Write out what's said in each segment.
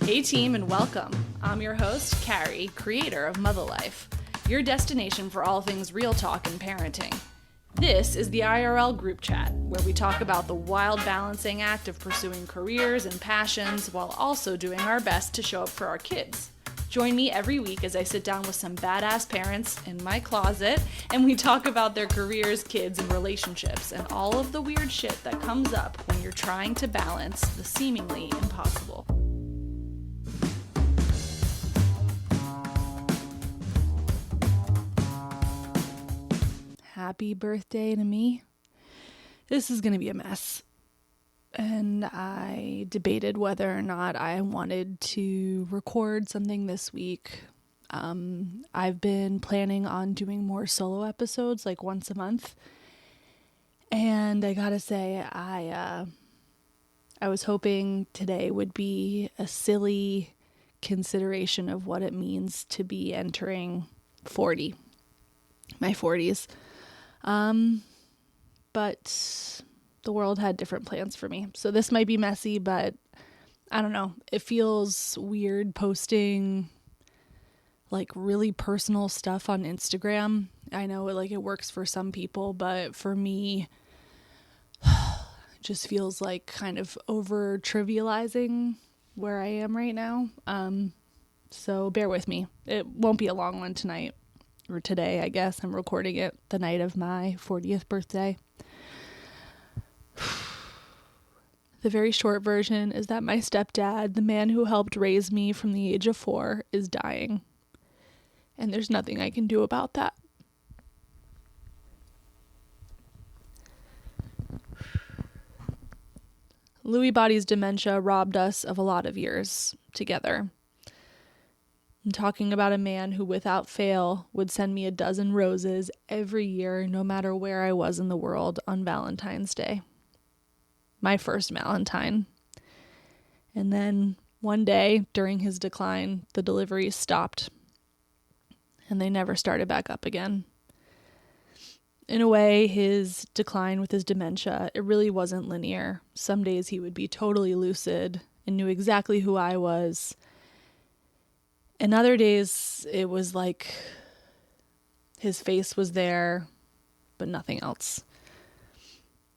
Hey team, and welcome. I'm your host, Kari, creator of Mutha Life, your destination for all things real talk and parenting. This is the IRL group chat, where we talk about the wild balancing act of pursuing careers and passions while also doing our best to show up for our kids. Join me every week as I sit down with some badass parents in my closet and we talk about their careers, kids, and relationships and all of the weird shit that comes up when you're trying to balance the seemingly impossible. Happy birthday to me. This is going to be a mess. And I debated whether or not I wanted to record something this week. I've been planning on doing more solo episodes, like once a month. And I gotta say, I was hoping today would be a silly consideration of what it means to be entering 40, my 40s. But the world had different plans for me. So this might be messy, but I don't know. It feels weird posting like really personal stuff on Instagram. I know it works for some people, but for me, it just feels like kind of over trivializing where I am right now. So bear with me. It won't be a long one tonight or today, I guess. I'm recording it the night of my 40th birthday. The very short version is that my stepdad, the man who helped raise me from the age of 4, is dying. And there's nothing I can do about that. Lewy body's dementia robbed us of a lot of years together. I'm talking about a man who without fail would send me a dozen roses every year, no matter where I was in the world on Valentine's Day. My first Valentine. And then one day during his decline, the deliveries stopped and they never started back up again. In a way, his decline with his dementia, it really wasn't linear. Some days he would be totally lucid and knew exactly who I was. And other days it was like his face was there, but nothing else.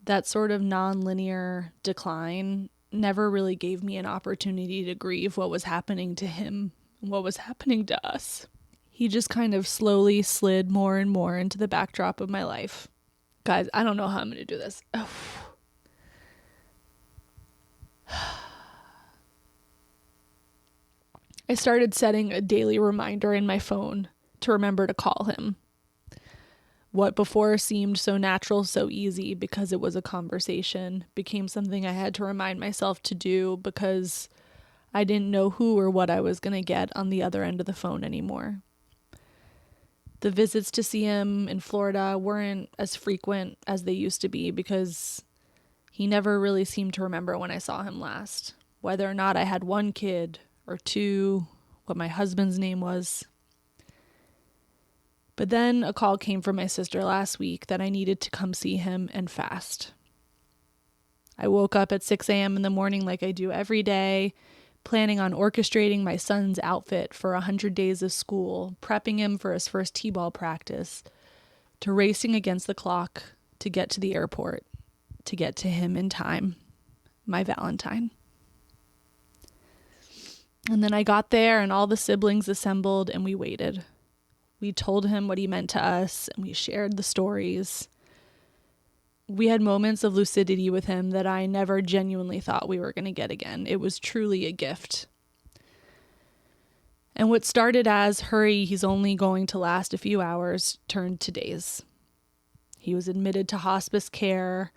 That sort of non-linear decline never really gave me an opportunity to grieve what was happening to him and what was happening to us. He just kind of slowly slid more and more into the backdrop of my life. Guys, I don't know how I'm going to do this. Oh. I started setting a daily reminder in my phone to remember to call him. What before seemed so natural, so easy because it was a conversation, became something I had to remind myself to do because I didn't know who or what I was going to get on the other end of the phone anymore. The visits to see him in Florida weren't as frequent as they used to be because he never really seemed to remember when I saw him last. Whether or not I had 1 kid or 2, what my husband's name was. But then a call came from my sister last week that I needed to come see him and fast. I woke up at 6 a.m. in the morning like I do every day, planning on orchestrating my son's outfit for 100 days of school, prepping him for his first t-ball practice, to racing against the clock to get to the airport, to get to him in time, my Valentine. And then I got there and all the siblings assembled and we waited. We told him what he meant to us, and we shared the stories. We had moments of lucidity with him that I never genuinely thought we were going to get again. It was truly a gift. And what started as, hurry, he's only going to last a few hours, turned to days. He was admitted to hospice care,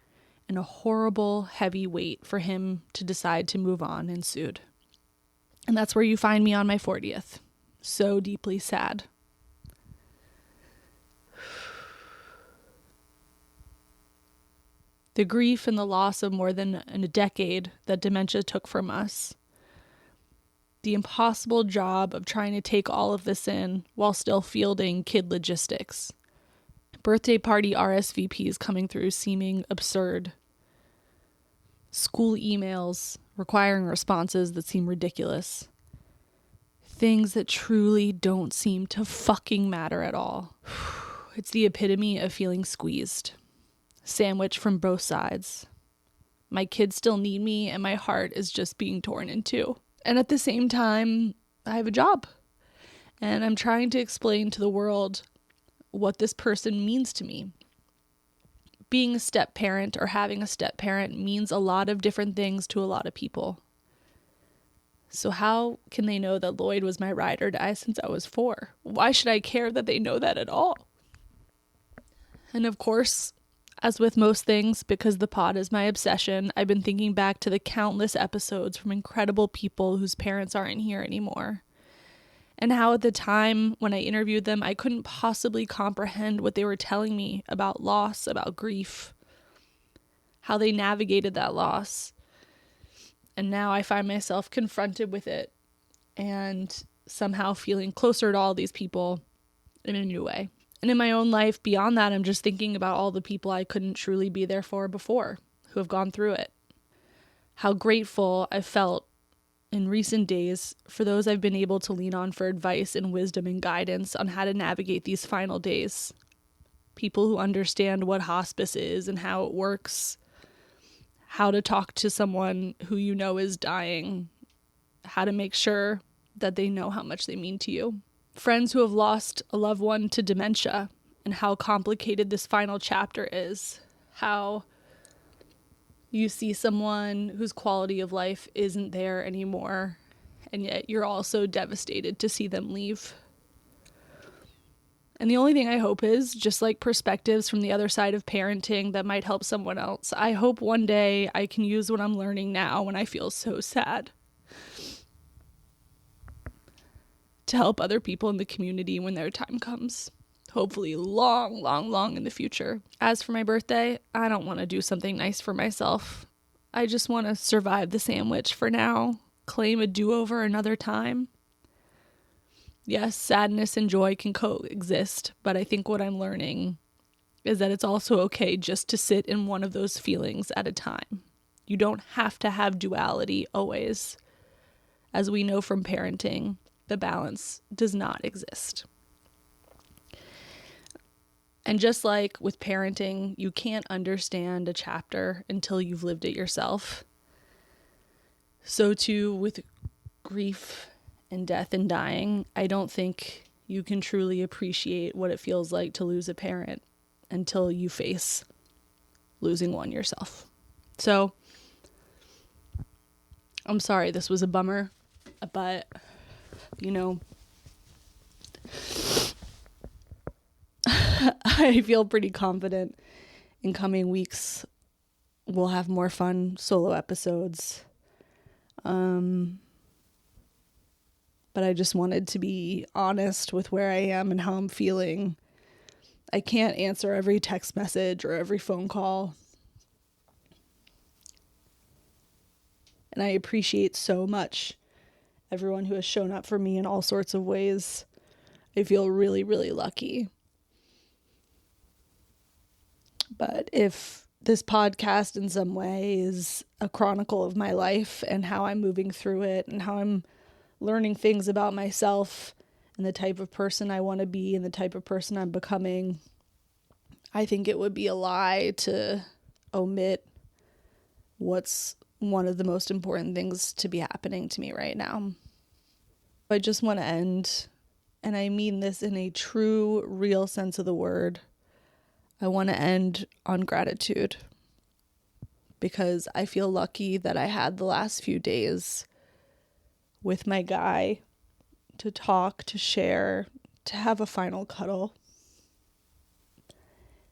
and a horrible, heavy weight for him to decide to move on ensued. And that's where you find me on my 40th. So deeply sad. The grief and the loss of more than a decade that dementia took from us. The impossible job of trying to take all of this in while still fielding kid logistics. Birthday party RSVPs coming through seeming absurd. School emails requiring responses that seem ridiculous. things that truly don't seem to fucking matter at all. It's the epitome of feeling squeezed, sandwiched from both sides. My kids still need me, and my heart is just being torn in two. And at the same time, I have a job, and I'm trying to explain to the world what this person means to me. Being a step parent or having a step parent means a lot of different things to a lot of people. So how can they know that Lloyd was my ride or die since I was 4? Why should I care that they know that at all? And of course, as with most things, because the pod is my obsession, I've been thinking back to the countless episodes from incredible people whose parents aren't here anymore. And how at the time when I interviewed them, I couldn't possibly comprehend what they were telling me about loss, about grief, how they navigated that loss. And now I find myself confronted with it and somehow feeling closer to all these people in a new way. And in my own life, beyond that, I'm just thinking about all the people I couldn't truly be there for before, who have gone through it. How grateful I've felt in recent days for those I've been able to lean on for advice and wisdom and guidance on how to navigate these final days. People who understand what hospice is and how it works, how to talk to someone who you know is dying, how to make sure that they know how much they mean to you. Friends who have lost a loved one to dementia and how complicated this final chapter is. How you see someone whose quality of life isn't there anymore, and yet you're also devastated to see them leave. And the only thing I hope is, just like perspectives from the other side of parenting that might help someone else, I hope one day I can use what I'm learning now when I feel so sad to help other people in the community when their time comes. Hopefully long, long, long in the future. As for my birthday, I don't want to do something nice for myself. I just want to survive the sandwich for now, claim a do-over another time. Yes, sadness and joy can coexist, but I think what I'm learning is that it's also okay just to sit in one of those feelings at a time. You don't have to have duality always. As we know from parenting, the balance does not exist. And just like with parenting, you can't understand a chapter until you've lived it yourself. So too with grief and death and dying, I don't think you can truly appreciate what it feels like to lose a parent until you face losing one yourself. So I'm sorry this was a bummer, but I feel pretty confident in coming weeks we'll have more fun solo episodes. But I just wanted to be honest with where I am and how I'm feeling. I can't answer every text message or every phone call. And I appreciate so much everyone who has shown up for me in all sorts of ways. I feel really, really lucky. But if this podcast in some way is a chronicle of my life and how I'm moving through it and how I'm learning things about myself and the type of person I want to be and the type of person I'm becoming, I think it would be a lie to omit what's one of the most important things to be happening to me right now. I just want to end, and I mean this in a true, real sense of the word. I want to end on gratitude because I feel lucky that I had the last few days with my guy to talk, to share, to have a final cuddle.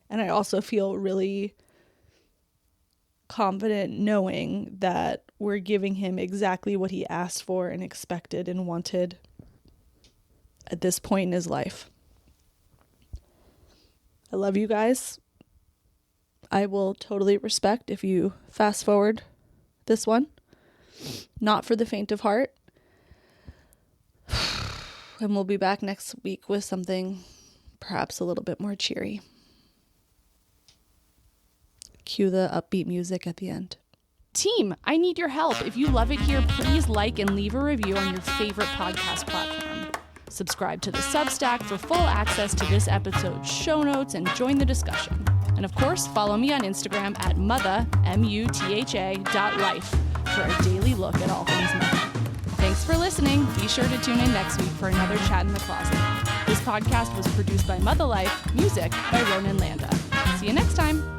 And I also feel really confident knowing that we're giving him exactly what he asked for and expected and wanted at this point in his life. I love you guys. I will totally respect if you fast forward this one. Not for the faint of heart. And we'll be back next week with something perhaps a little bit more cheery. Cue the upbeat music at the end. Team, I need your help. If you love it here, please like and leave a review on your favorite podcast platform. Subscribe to the Substack for full access to this episode's show notes and join the discussion. And of course, follow me on Instagram at Mutha, MUTHA.life for a daily look at all things Mutha. Thanks for listening. Be sure to tune in next week for another Chat in the Closet. This podcast was produced by Mutha Life, music by Ronan Landa. See you next time.